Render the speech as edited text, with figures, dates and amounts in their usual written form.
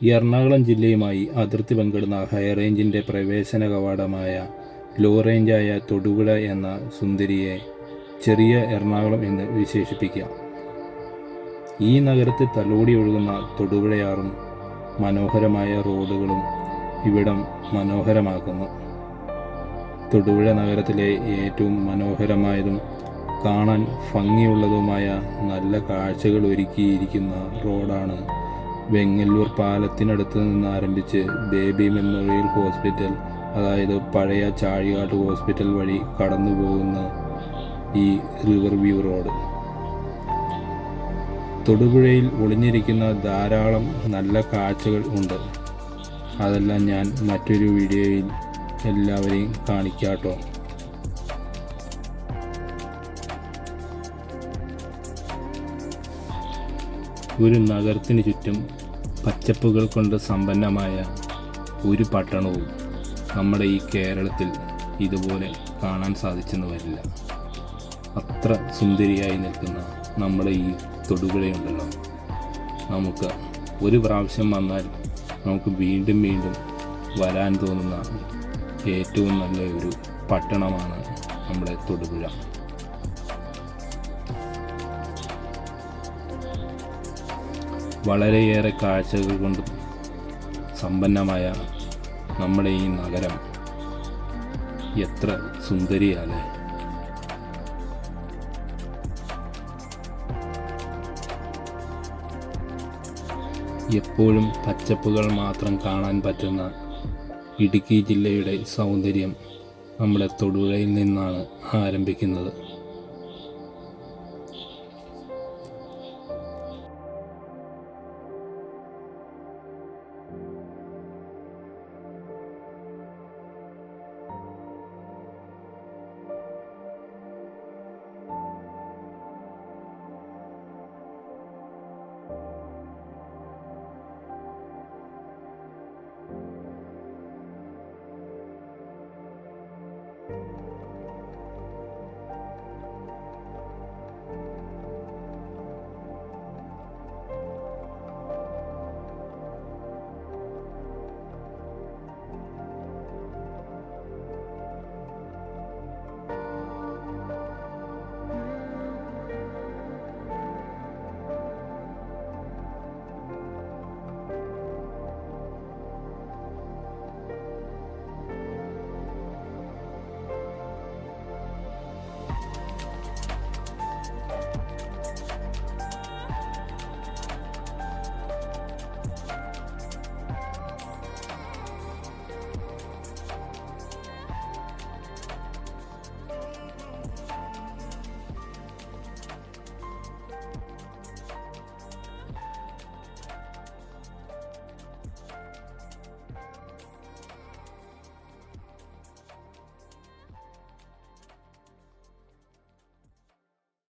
എറണാകുളം ജില്ലയുമായി അതിർത്തി പങ്കിടുന്ന ഹൈറേഞ്ചിൻ്റെ പ്രവേശന കവാടമായ ലോ റേഞ്ചായ തൊടുപുഴ എന്ന സുന്ദരിയെ ചെറിയ എറണാകുളം എന്ന് വിശേഷിപ്പിക്കാം. ഈ നഗരത്തിൽ തലോടി ഒഴുകുന്ന തൊടുപുഴയാറും മനോഹരമായ റോഡുകളും ഇവിടം മനോഹരമാക്കുന്നു. തൊടുപുഴ നഗരത്തിലെ ഏറ്റവും മനോഹരമായതും കാണാൻ ഭംഗിയുള്ളതുമായ നല്ല കാഴ്ചകൾ ഒരുക്കിയിരിക്കുന്ന റോഡാണ് വെങ്ങല്ലൂർ പാലത്തിനടുത്ത് നിന്ന് ആരംഭിച്ച് ബേബി മെമ്മോറിയൽ ഹോസ്പിറ്റൽ, അതായത് പഴയ ചാഴികാട്ട് ഹോസ്പിറ്റൽ വഴി കടന്നു പോകുന്ന ഈ റിവർ വ്യൂ റോഡ്. തൊടുപുഴയിൽ ഒളിഞ്ഞിരിക്കുന്ന ധാരാളം നല്ല കാഴ്ചകൾ ഉണ്ട്. അതെല്ലാം ഞാൻ മറ്റൊരു വീഡിയോയിൽ എല്ലാവരെയും കാണിക്കാട്ടോ. ഒരു നഗരത്തിന് ചുറ്റും പച്ചപ്പുകൾ കൊണ്ട് സമ്പന്നമായ ഒരു പട്ടണവും നമ്മുടെ ഈ കേരളത്തിൽ ഇതുപോലെ കാണാൻ സാധിച്ചെന്ന് വരില്ല. അത്ര സുന്ദരിയായി നിൽക്കുന്ന നമ്മുടെ ഈ തൊടുപുഴയുണ്ടല്ലോ, നമുക്ക് ഒരു പ്രാവശ്യം വന്നാൽ നമുക്ക് വീണ്ടും വീണ്ടും വരാൻ തോന്നുന്ന ഏറ്റവും നല്ല ഒരു പട്ടണമാണ് നമ്മുടെ തൊടുപുഴ. വളരെയേറെ കാഴ്ചകൾ കൊണ്ടും സമ്പന്നമായ നമ്മുടെ ഈ നഗരം എത്ര സുന്ദരിയാണ്. എപ്പോഴും പച്ചപ്പുകൾ മാത്രം കാണാൻ പറ്റുന്ന ഇടുക്കി ജില്ലയുടെ സൗന്ദര്യം നമ്മുടെ തൊടുപുഴയിൽ നിന്നാണ് ആരംഭിക്കുന്നത്.